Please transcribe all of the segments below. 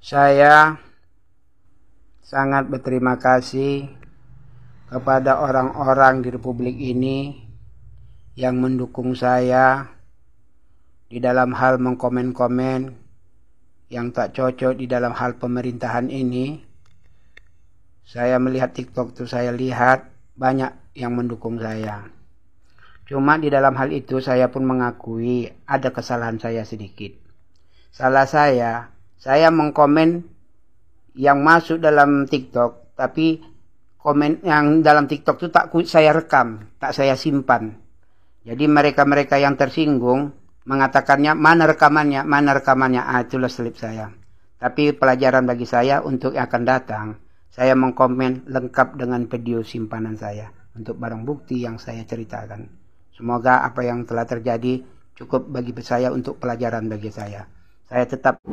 Saya sangat berterima kasih kepada orang-orang di Republik ini yang mendukung saya di dalam hal mengkomen-komen yang tak cocok di dalam hal pemerintahan ini. Saya melihat TikTok itu, saya lihat banyak yang mendukung saya. Cuma di dalam hal itu saya pun mengakui ada kesalahan saya sedikit. Salah saya mengkomen yang masuk dalam TikTok, tapi komen yang dalam TikTok itu tak saya rekam, tak saya simpan. Jadi mereka-mereka yang tersinggung mengatakannya, mana rekamannya, itulah selip saya. Tapi pelajaran bagi saya untuk yang akan datang, saya mengkomen lengkap dengan video simpanan saya untuk barang bukti yang saya ceritakan. Semoga apa yang telah terjadi cukup bagi saya untuk pelajaran bagi saya. Saya tetap.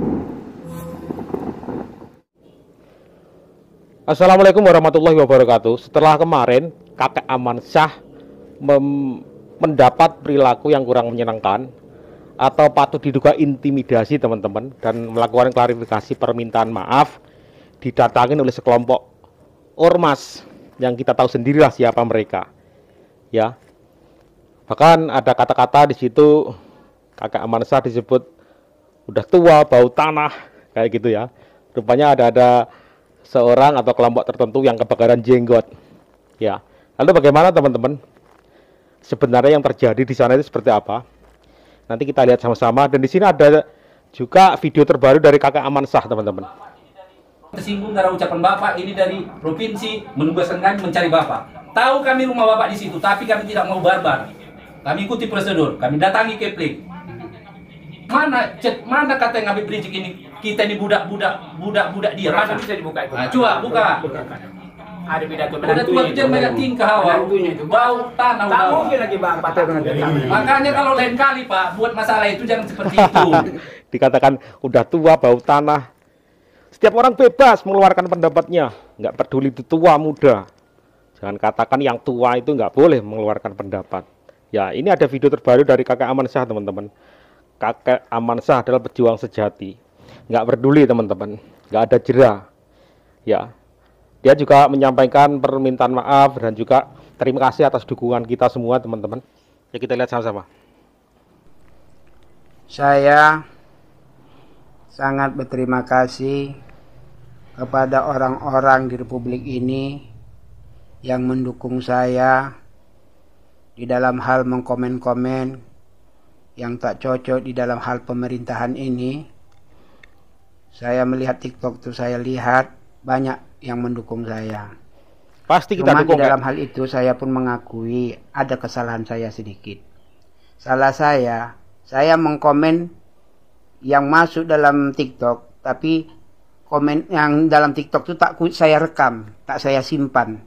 Assalamualaikum warahmatullahi wabarakatuh. Setelah kemarin Kakek Amansyah mendapat perilaku yang kurang menyenangkan atau patut diduga intimidasi teman-teman, dan melakukan klarifikasi permintaan maaf, didatangin oleh sekelompok ormas yang kita tahu sendirilah siapa mereka. Ya. Bahkan ada kata-kata di situ Kakek Amansyah disebut udah tua, bau tanah, kayak gitu ya. Rupanya ada seorang atau kelompok tertentu yang kebakaran jenggot. Ya. Lalu bagaimana teman-teman? Sebenarnya yang terjadi di sana itu seperti apa? Nanti kita lihat sama-sama. Dan di sini ada juga video terbaru dari Kakek Amansyah, teman-teman. Tersinggung karena ucapan Bapak ini dari provinsi menugaskan kami mencari Bapak. Tahu kami rumah Bapak di situ, tapi kami tidak mau barbar. Kami ikuti prosedur, kami datangi Kepling. Mana kata yang Habib Rizik ini, kita ini budak dia. Mana bisa dibuka itu? Nah, coba buka. Ada pidato tua itu banyak tingkah awal. Bau tanah. Tak mungkin lagi Bang. Makanya kalau lain kali Pak buat masalah itu jangan seperti itu. Dikatakan udah tua, bau tanah. Setiap orang bebas mengeluarkan pendapatnya, nggak peduli itu tua muda. Jangan katakan yang tua itu nggak boleh mengeluarkan pendapat. Ya, ini ada video terbaru dari Kakek Amansyah, teman-teman. Kakek Amansyah adalah pejuang sejati, nggak peduli teman-teman, nggak ada jera. Ya, dia juga menyampaikan permintaan maaf dan juga terima kasih atas dukungan kita semua, teman-teman. Ya, kita lihat sama-sama. Saya sangat berterima kasih kepada orang-orang di Republik ini yang mendukung saya di dalam hal mengkomen-komen yang tak cocok di dalam hal pemerintahan ini. Saya melihat TikTok itu, saya lihat banyak yang mendukung saya. Pasti kita Cuma dukung. Di dalam hal itu saya pun mengakui ada kesalahan saya sedikit. Salah saya mengkomen yang masuk dalam TikTok, tapi komen yang dalam TikTok itu tak saya rekam, tak saya simpan.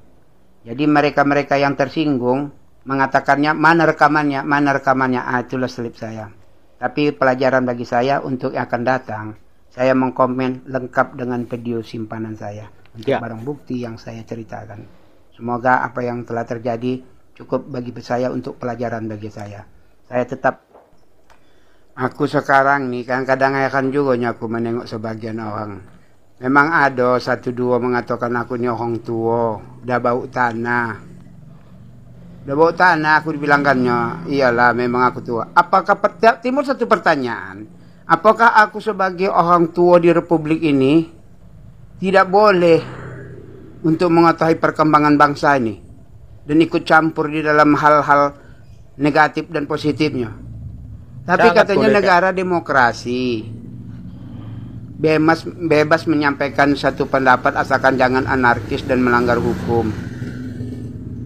Jadi mereka-mereka yang tersinggung mengatakannya, mana rekamannya, itulah selip saya. Tapi pelajaran bagi saya untuk yang akan datang, saya mengkomen lengkap dengan video simpanan saya untuk barang bukti yang saya ceritakan. Semoga apa yang telah terjadi cukup bagi saya untuk pelajaran bagi saya. Saya tetap. Aku sekarang nih kadang-kadang akan juga aku menengok sebagian orang. Memang ada satu dua mengatakan aku ini orang tua, udah bau tanah. Udah bau tanah, aku dibilangkannya, iyalah memang aku tua. Apakah timbul satu pertanyaan, apakah aku sebagai orang tua di Republik ini tidak boleh untuk mengetahui perkembangan bangsa ini dan ikut campur di dalam hal-hal negatif dan positifnya? Tapi sangat katanya boleh, negara demokrasi, bebas menyampaikan satu pendapat asalkan jangan anarkis dan melanggar hukum.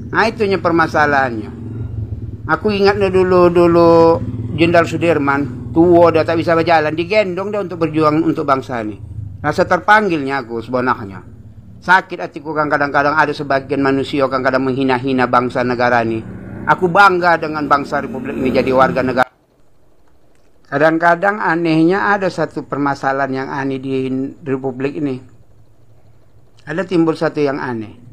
Nah, itunya permasalahannya. Aku ingatnya dulu Jenderal Sudirman, tua dia tak bisa berjalan, digendong dia untuk berjuang untuk bangsa ini. Rasa terpanggilnya aku sebenarnya. Sakit hatiku kan kadang-kadang ada sebagian manusia kan kadang menghina-hina bangsa negara ini. Aku bangga dengan bangsa Republik ini jadi warga negara. Kadang-kadang anehnya ada satu permasalahan yang aneh di Republik ini. Ada timbul satu yang aneh.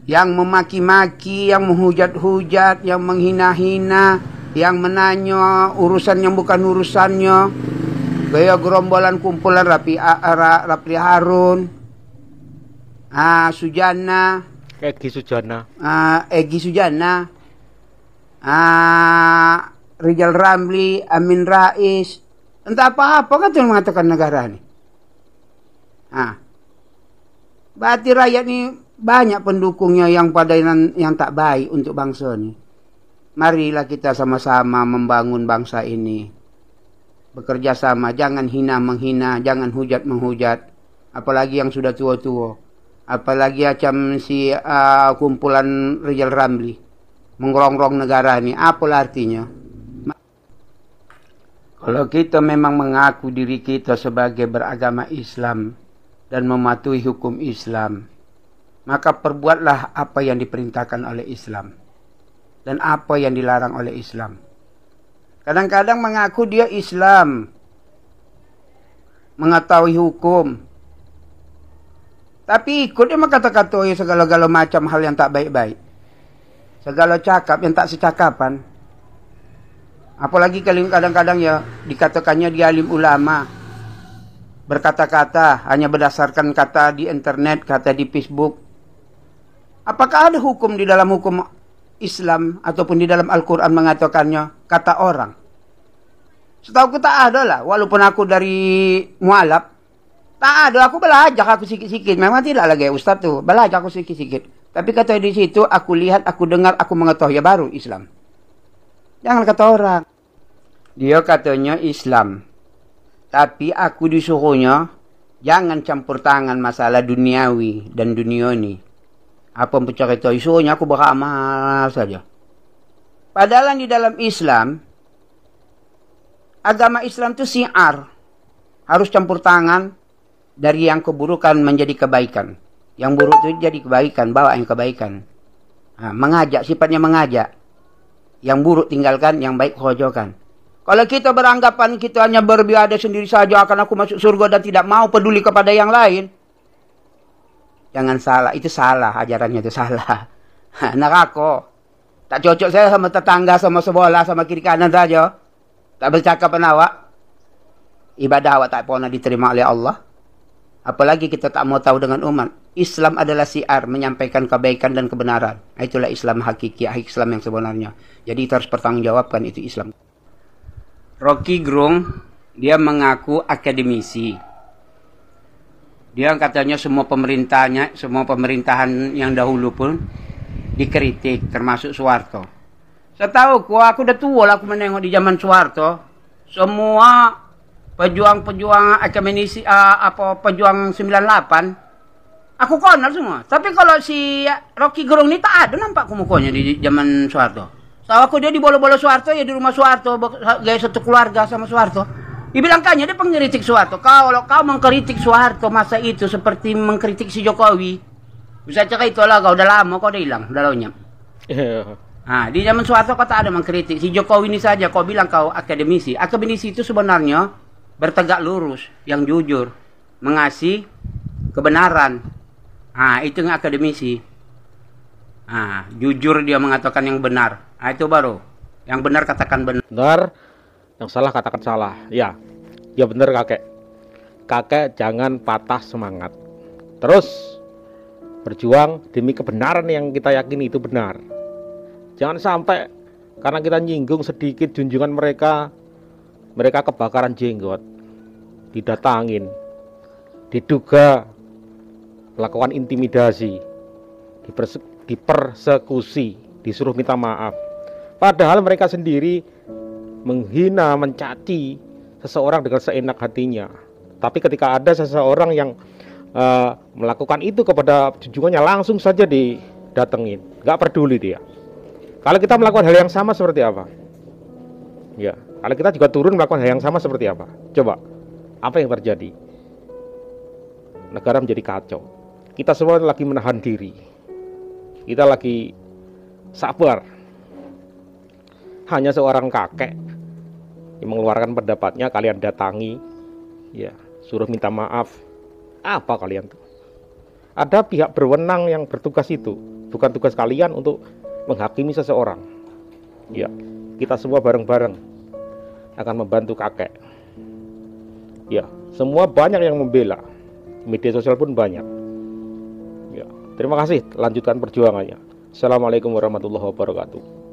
Yang memaki-maki, yang menghujat-hujat, yang menghina-hina, yang menanya urusan yang bukan urusannya. Gaya gerombolan kumpulan Rapli Harun, Sujana, Egy Sujana, Egy Sujana, Rizal Ramli, Amin Rais, entah apa-apa kan yang mengatakan negara ini. Berarti rakyat ini banyak pendukungnya yang yang tak baik untuk bangsa ini. Marilah kita sama-sama membangun bangsa ini. Bekerja sama, jangan hina menghina, jangan hujat menghujat. Apalagi yang sudah tua-tua. Apalagi macam si kumpulan Rizal Ramli. Mengrongrong negara ini. Apalah artinya? Kalau kita memang mengaku diri kita sebagai beragama Islam dan mematuhi hukum Islam, maka perbuatlah apa yang diperintahkan oleh Islam dan apa yang dilarang oleh Islam. Kadang-kadang mengaku dia Islam, mengetahui hukum, tapi ikut dia kata-kata segala-gala macam hal yang tak baik-baik, segala cakap yang tak secakapan. Apalagi kadang-kadang ya dikatakannya dia alim ulama, berkata-kata hanya berdasarkan kata di internet, kata di Facebook. Apakah ada hukum di dalam hukum Islam ataupun di dalam Al-Quran mengatakannya kata orang? Setahu tak ada lah, walaupun aku dari mualaf, tak ada. Aku belajar aku sikit-sikit. Memang tidak lagi Ustaz tuh, belajar aku sikit-sikit. Tapi kata di situ aku lihat, aku dengar, aku mengetahui, ya baru Islam. Jangan kata orang. Dia katanya Islam, tapi aku disuruhnya jangan campur tangan masalah duniawi dan dunioni. Apa yang bercerita isunya aku beramal saja. Padahal di dalam Islam, agama Islam itu syiar. Harus campur tangan dari yang keburukan menjadi kebaikan. Yang buruk itu jadi kebaikan, bawa yang kebaikan. Mengajak, sifatnya mengajak. Yang buruk tinggalkan, yang baik krojokan. Kalau kita beranggapan kita hanya berbiada sendiri saja akan aku masuk surga dan tidak mau peduli kepada yang lain, jangan salah, itu salah, ajarannya itu salah. Neraka. Tak cocok saya sama tetangga, sama sebelah, sama kiri kanan saja. Tak bercakap dengan awak. Ibadah awak tak pernah diterima oleh Allah. Apalagi kita tak mau tahu dengan umat. Islam adalah syiar, menyampaikan kebaikan dan kebenaran. Itulah Islam hakiki, Islam yang sebenarnya. Jadi kita harus bertanggungjawabkan itu Islam. Rocky Gerung, dia mengaku akademisi. Dia katanya semua pemerintahan yang dahulu pun dikritik, termasuk Soeharto. Setahu aku udah tua lah aku menengok di zaman Soeharto, semua pejuang-pejuang akademisi, pejuang 98, aku kenal semua. Tapi kalau si Rocky Gerung ini tak ada nampak mukanya di zaman Soeharto. Tahu aku dia di bola-bola Soeharto, ya di rumah Soeharto, gaya satu keluarga sama Soeharto. Dibilangkannya dia pengkritik Soeharto. Kalau kau mengkritik Soeharto masa itu seperti mengkritik si Jokowi, bisa cakap itulah kau udah lama kau udah hilang, udah lenyap. Di zaman Soeharto kau tak ada mengkritik. Si Jokowi ini saja kau bilang kau akademisi. Akademisi itu sebenarnya bertegak lurus, yang jujur, mengasih kebenaran. Itu yang akademisi. Jujur dia mengatakan yang benar. Itu baru. Yang benar katakan benar. Yang salah katakan salah. Ya benar kakek. Kakek jangan patah semangat. Terus berjuang demi kebenaran yang kita yakini itu benar. Jangan sampai karena kita nyinggung sedikit junjungan mereka kebakaran jenggot, didatangin, diduga melakukan intimidasi, dipersekusi, disuruh minta maaf. Padahal mereka sendiri menghina, mencaci seseorang dengan seenak hatinya. Tapi ketika ada seseorang yang melakukan itu kepada junjungannya, langsung saja didatengin, gak peduli dia. Kalau kita melakukan hal yang sama seperti apa? Ya, kalau kita juga turun melakukan hal yang sama seperti apa? Coba, apa yang terjadi? Negara menjadi kacau. Kita semua lagi menahan diri. Kita lagi sabar. Hanya seorang kakek yang mengeluarkan pendapatnya, kalian datangi, ya, suruh minta maaf. Apa kalian tuh? Ada pihak berwenang yang bertugas itu, bukan tugas kalian untuk menghakimi seseorang. Ya, kita semua bareng-bareng akan membantu kakek. Ya, semua banyak yang membela. Media sosial pun banyak. Ya, terima kasih, lanjutkan perjuangannya. Assalamualaikum warahmatullahi wabarakatuh.